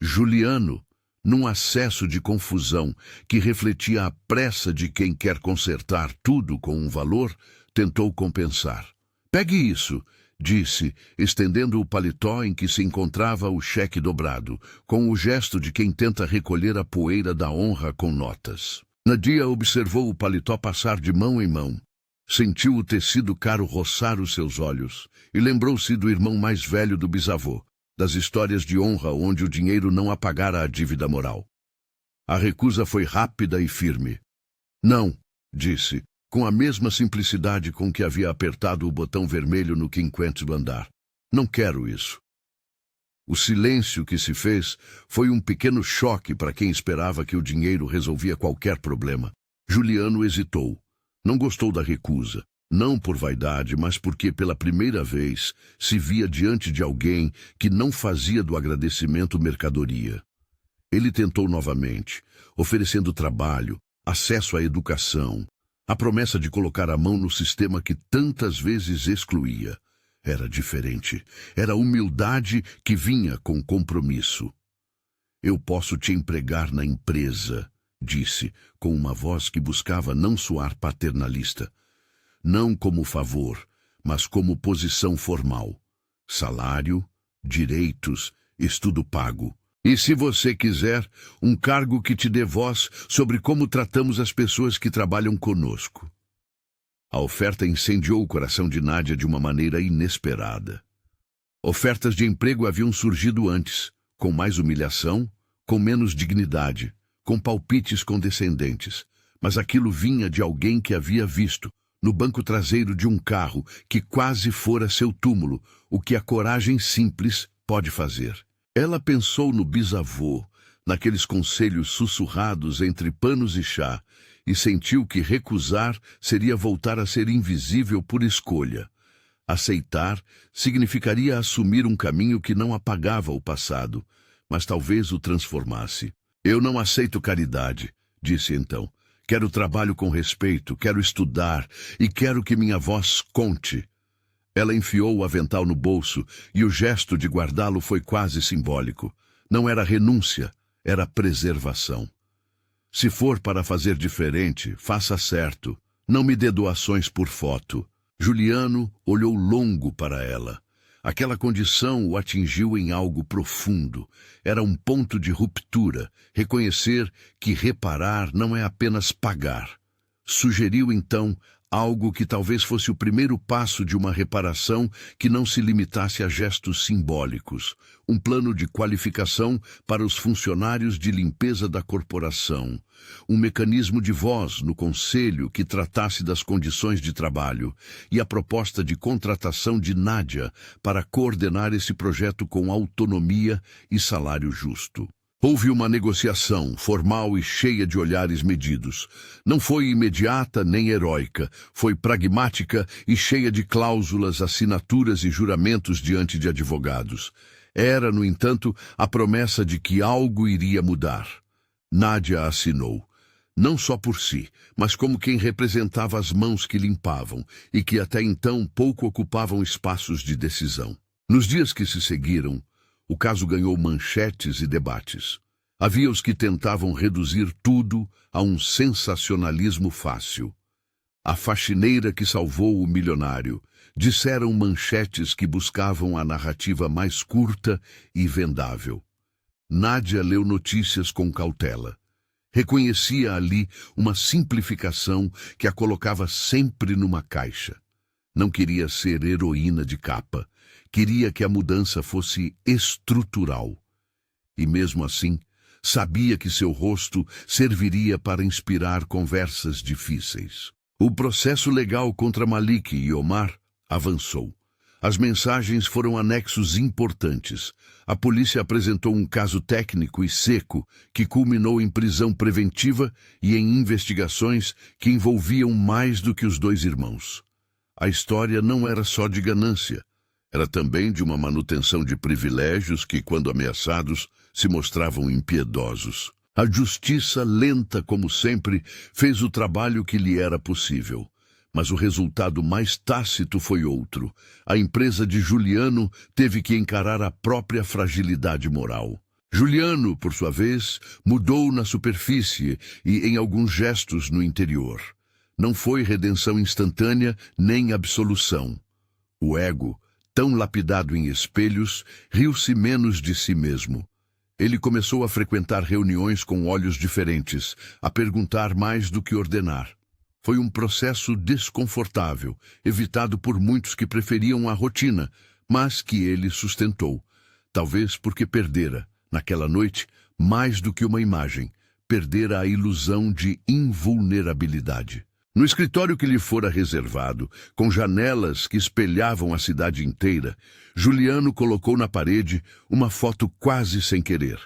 Juliano, num acesso de confusão que refletia a pressa de quem quer consertar tudo com um valor, tentou compensar. Pegue isso, disse, estendendo o paletó em que se encontrava o cheque dobrado, com o gesto de quem tenta recolher a poeira da honra com notas. Nadia observou o paletó passar de mão em mão. Sentiu o tecido caro roçar os seus olhos e lembrou-se do irmão mais velho do bisavô, das histórias de honra onde o dinheiro não apagara a dívida moral. A recusa foi rápida e firme. Não, disse, com a mesma simplicidade com que havia apertado o botão vermelho no 50º andar. Não quero isso. O silêncio que se fez foi um pequeno choque para quem esperava que o dinheiro resolvia qualquer problema. Juliano hesitou. Não gostou da recusa. Não por vaidade, mas porque pela primeira vez se via diante de alguém que não fazia do agradecimento mercadoria. Ele tentou novamente, oferecendo trabalho, acesso à educação, a promessa de colocar a mão no sistema que tantas vezes excluía. Era diferente. Era humildade que vinha com compromisso. Eu posso te empregar na empresa, disse, com uma voz que buscava não soar paternalista. Não como favor, mas como posição formal. Salário, direitos, estudo pago. E se você quiser, um cargo que te dê voz sobre como tratamos as pessoas que trabalham conosco. A oferta incendiou o coração de Nádia de uma maneira inesperada. Ofertas de emprego haviam surgido antes, com mais humilhação, com menos dignidade, com palpites condescendentes, mas aquilo vinha de alguém que havia visto, no banco traseiro de um carro que quase fora seu túmulo, o que a coragem simples pode fazer. Ela pensou no bisavô, naqueles conselhos sussurrados entre panos e chá, e sentiu que recusar seria voltar a ser invisível por escolha. Aceitar significaria assumir um caminho que não apagava o passado, mas talvez o transformasse. Eu não aceito caridade, disse então. Quero trabalho com respeito, quero estudar e quero que minha voz conte. Ela enfiou o avental no bolso e o gesto de guardá-lo foi quase simbólico. Não era renúncia, era preservação. Se for para fazer diferente, faça certo. Não me dê doações por foto. Juliano olhou longo para ela. Aquela condição o atingiu em algo profundo. Era um ponto de ruptura, reconhecer que reparar não é apenas pagar. Sugeriu, então, algo que talvez fosse o primeiro passo de uma reparação que não se limitasse a gestos simbólicos. Um plano de qualificação para os funcionários de limpeza da corporação. Um mecanismo de voz no conselho que tratasse das condições de trabalho. E a proposta de contratação de Nádia para coordenar esse projeto com autonomia e salário justo. Houve uma negociação, formal e cheia de olhares medidos. Não foi imediata nem heróica, foi pragmática e cheia de cláusulas, assinaturas e juramentos diante de advogados. Era, no entanto, a promessa de que algo iria mudar. Nádia assinou. Não só por si, mas como quem representava as mãos que limpavam e que até então pouco ocupavam espaços de decisão. Nos dias que se seguiram, o caso ganhou manchetes e debates. Havia os que tentavam reduzir tudo a um sensacionalismo fácil. A faxineira que salvou o milionário, disseram manchetes que buscavam a narrativa mais curta e vendável. Nádia leu notícias com cautela. Reconhecia ali uma simplificação que a colocava sempre numa caixa. Não queria ser heroína de capa. Queria que a mudança fosse estrutural. E mesmo assim, sabia que seu rosto serviria para inspirar conversas difíceis. O processo legal contra Malik e Omar avançou. As mensagens foram anexos importantes. A polícia apresentou um caso técnico e seco que culminou em prisão preventiva e em investigações que envolviam mais do que os dois irmãos. A história não era só de ganância. Era também de uma manutenção de privilégios que, quando ameaçados, se mostravam impiedosos. A justiça, lenta como sempre, fez o trabalho que lhe era possível. Mas o resultado mais tácito foi outro. A empresa de Juliano teve que encarar a própria fragilidade moral. Juliano, por sua vez, mudou na superfície e em alguns gestos no interior. Não foi redenção instantânea nem absolução. O ego, tão lapidado em espelhos, riu-se menos de si mesmo. Ele começou a frequentar reuniões com olhos diferentes, a perguntar mais do que ordenar. Foi um processo desconfortável, evitado por muitos que preferiam a rotina, mas que ele sustentou. Talvez porque perdera, naquela noite, mais do que uma imagem, perdera a ilusão de invulnerabilidade. No escritório que lhe fora reservado, com janelas que espelhavam a cidade inteira, Juliano colocou na parede uma foto quase sem querer.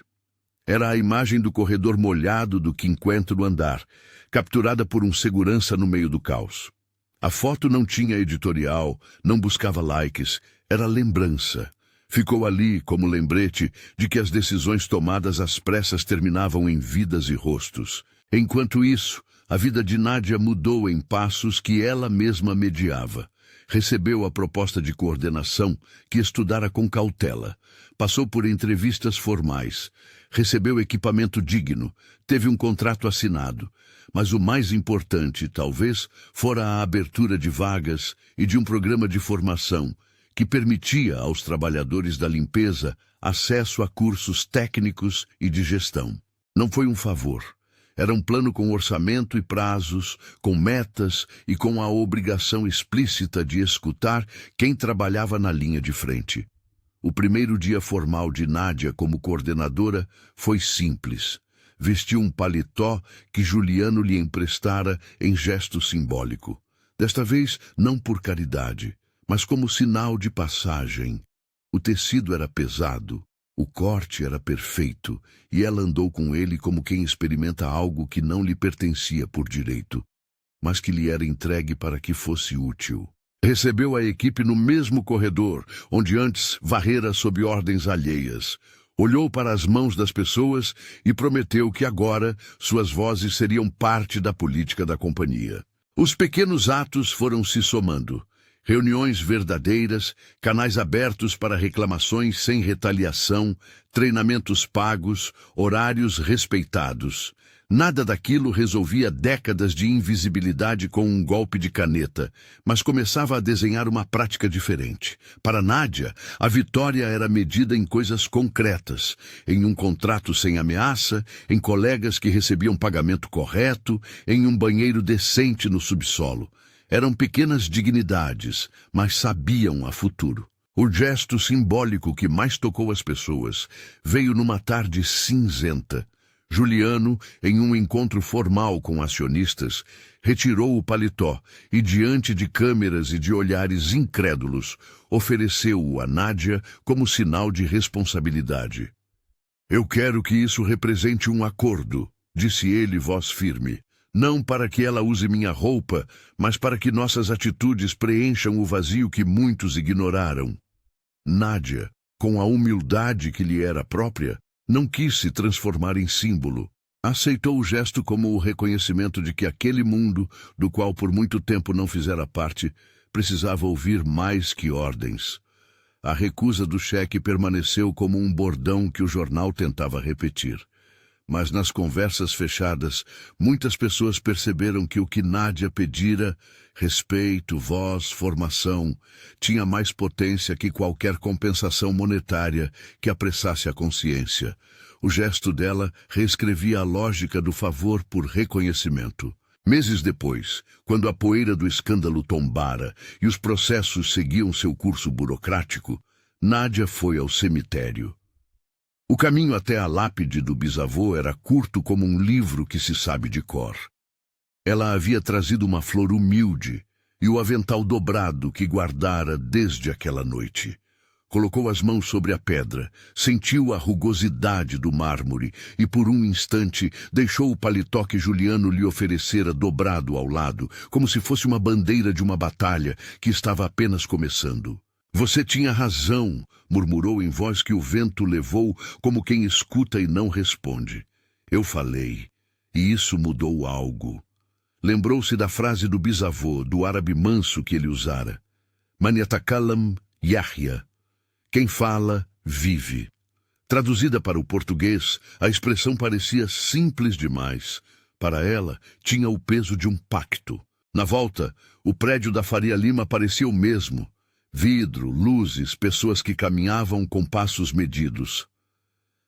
Era a imagem do corredor molhado do 50º andar, capturada por um segurança no meio do caos. A foto não tinha editorial, não buscava likes, era lembrança. Ficou ali como lembrete de que as decisões tomadas às pressas terminavam em vidas e rostos. Enquanto isso, a vida de Nádia mudou em passos que ela mesma mediava. Recebeu a proposta de coordenação, que estudara com cautela. Passou por entrevistas formais. Recebeu equipamento digno. Teve um contrato assinado. Mas o mais importante, talvez, fora a abertura de vagas e de um programa de formação que permitia aos trabalhadores da limpeza acesso a cursos técnicos e de gestão. Não foi um favor. Era um plano com orçamento e prazos, com metas e com a obrigação explícita de escutar quem trabalhava na linha de frente. O primeiro dia formal de Nádia como coordenadora foi simples. Vestiu um paletó que Juliano lhe emprestara em gesto simbólico. Desta vez, não por caridade, mas como sinal de passagem. O tecido era pesado, o corte era perfeito, e ela andou com ele como quem experimenta algo que não lhe pertencia por direito, mas que lhe era entregue para que fosse útil. Recebeu a equipe no mesmo corredor, onde antes varrera sob ordens alheias. Olhou para as mãos das pessoas e prometeu que agora suas vozes seriam parte da política da companhia. Os pequenos atos foram se somando. Reuniões verdadeiras, canais abertos para reclamações sem retaliação, treinamentos pagos, horários respeitados. Nada daquilo resolvia décadas de invisibilidade com um golpe de caneta, mas começava a desenhar uma prática diferente. Para Nádia, a vitória era medida em coisas concretas, em um contrato sem ameaça, em colegas que recebiam pagamento correto, em um banheiro decente no subsolo. Eram pequenas dignidades, mas sabiam a futuro. O gesto simbólico que mais tocou as pessoas veio numa tarde cinzenta. Juliano, em um encontro formal com acionistas, retirou o paletó e, diante de câmeras e de olhares incrédulos, ofereceu-o a Nádia como sinal de responsabilidade. Eu quero que isso represente um acordo, disse ele, voz firme. Não para que ela use minha roupa, mas para que nossas atitudes preencham o vazio que muitos ignoraram. Nádia, com a humildade que lhe era própria, não quis se transformar em símbolo. Aceitou o gesto como o reconhecimento de que aquele mundo, do qual por muito tempo não fizera parte, precisava ouvir mais que ordens. A recusa do cheque permaneceu como um bordão que o jornal tentava repetir. Mas nas conversas fechadas, muitas pessoas perceberam que o que Nádia pedira, respeito, voz, formação, tinha mais potência que qualquer compensação monetária que apressasse a consciência. O gesto dela reescrevia a lógica do favor por reconhecimento. Meses depois, quando a poeira do escândalo tombara e os processos seguiam seu curso burocrático, Nádia foi ao cemitério. O caminho até a lápide do bisavô era curto como um livro que se sabe de cor. Ela havia trazido uma flor humilde e o avental dobrado que guardara desde aquela noite. Colocou as mãos sobre a pedra, sentiu a rugosidade do mármore e, por um instante, deixou o paletó que Juliano lhe oferecera dobrado ao lado, como se fosse uma bandeira de uma batalha que estava apenas começando. Você tinha razão, murmurou em voz que o vento levou, como quem escuta e não responde. Eu falei, e isso mudou algo. Lembrou-se da frase do bisavô, do árabe manso que ele usara. Man yatakalam yahya. Quem fala, vive. Traduzida para o português, a expressão parecia simples demais. Para ela, tinha o peso de um pacto. Na volta, o prédio da Faria Lima parecia o mesmo. Vidro, luzes, pessoas que caminhavam com passos medidos.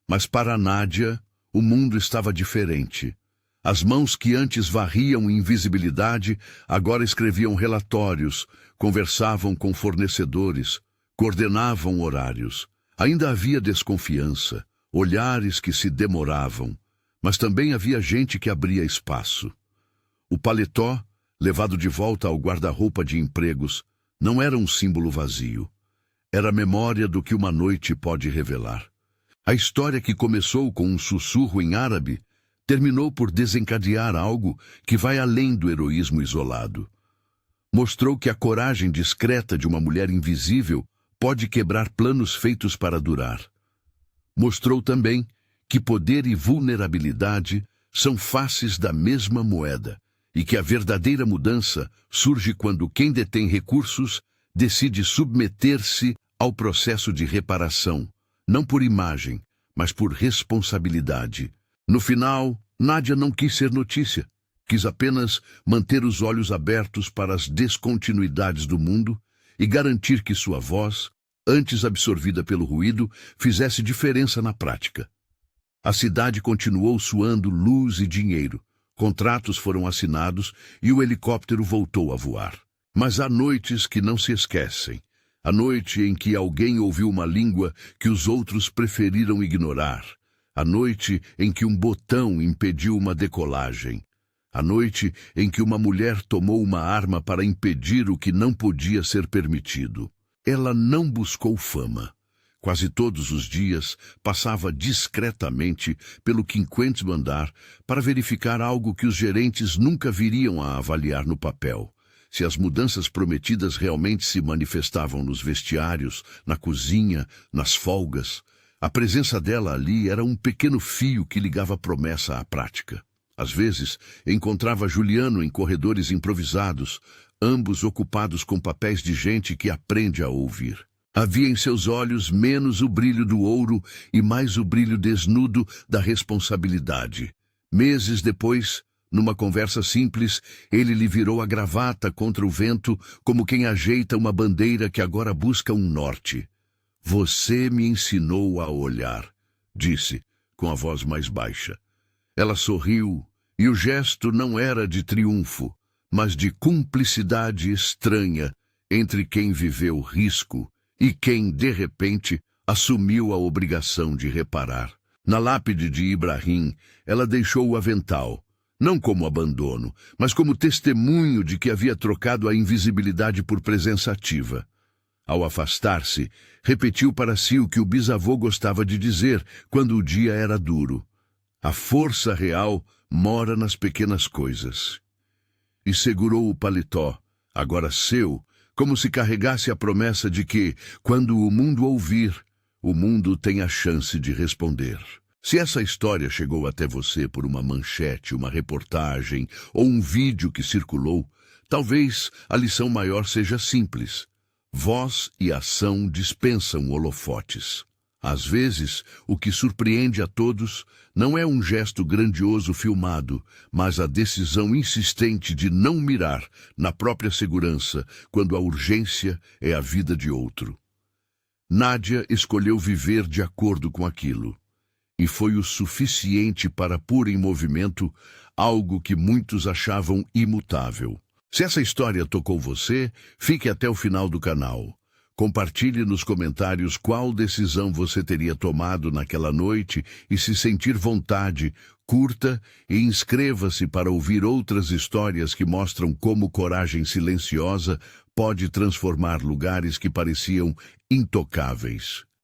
Mas para Nádia, o mundo estava diferente. As mãos que antes varriam invisibilidade, agora escreviam relatórios, conversavam com fornecedores, coordenavam horários. Ainda havia desconfiança, olhares que se demoravam, mas também havia gente que abria espaço. O paletó, levado de volta ao guarda-roupa de empregos, não era um símbolo vazio. Era a memória do que uma noite pode revelar. A história que começou com um sussurro em árabe terminou por desencadear algo que vai além do heroísmo isolado. Mostrou que a coragem discreta de uma mulher invisível pode quebrar planos feitos para durar. Mostrou também que poder e vulnerabilidade são faces da mesma moeda, e que a verdadeira mudança surge quando quem detém recursos decide submeter-se ao processo de reparação, não por imagem, mas por responsabilidade. No final, Nádia não quis ser notícia, quis apenas manter os olhos abertos para as descontinuidades do mundo e garantir que sua voz, antes absorvida pelo ruído, fizesse diferença na prática. A cidade continuou suando luz e dinheiro. Contratos foram assinados e o helicóptero voltou a voar. Mas há noites que não se esquecem. A noite em que alguém ouviu uma língua que os outros preferiram ignorar. A noite em que um botão impediu uma decolagem. A noite em que uma mulher tomou uma arma para impedir o que não podia ser permitido. Ela não buscou fama. Quase todos os dias passava discretamente pelo 50º andar para verificar algo que os gerentes nunca viriam a avaliar no papel. Se as mudanças prometidas realmente se manifestavam nos vestiários, na cozinha, nas folgas. A presença dela ali era um pequeno fio que ligava a promessa à prática. Às vezes, encontrava Juliano em corredores improvisados, ambos ocupados com papéis de gente que aprende a ouvir. Havia em seus olhos menos o brilho do ouro e mais o brilho desnudo da responsabilidade. Meses depois, numa conversa simples, ele lhe virou a gravata contra o vento como quem ajeita uma bandeira que agora busca um norte. Você me ensinou a olhar, disse, com a voz mais baixa. Ela sorriu, e o gesto não era de triunfo, mas de cumplicidade estranha entre quem viveu risco e quem, de repente, assumiu a obrigação de reparar. Na lápide de Ibrahim, ela deixou o avental, não como abandono, mas como testemunho de que havia trocado a invisibilidade por presença ativa. Ao afastar-se, repetiu para si o que o bisavô gostava de dizer quando o dia era duro. A força real mora nas pequenas coisas. E segurou o paletó, agora seu, como se carregasse a promessa de que, quando o mundo ouvir, o mundo tem a chance de responder. Se essa história chegou até você por uma manchete, uma reportagem ou um vídeo que circulou, talvez a lição maior seja simples. Voz e ação dispensam holofotes. Às vezes, o que surpreende a todos não é um gesto grandioso filmado, mas a decisão insistente de não mirar na própria segurança quando a urgência é a vida de outro. Nádia escolheu viver de acordo com aquilo, e foi o suficiente para pôr em movimento algo que muitos achavam imutável. Se essa história tocou você, fique até o final do canal. Compartilhe nos comentários qual decisão você teria tomado naquela noite e, se sentir vontade, curta e inscreva-se para ouvir outras histórias que mostram como coragem silenciosa pode transformar lugares que pareciam intocáveis.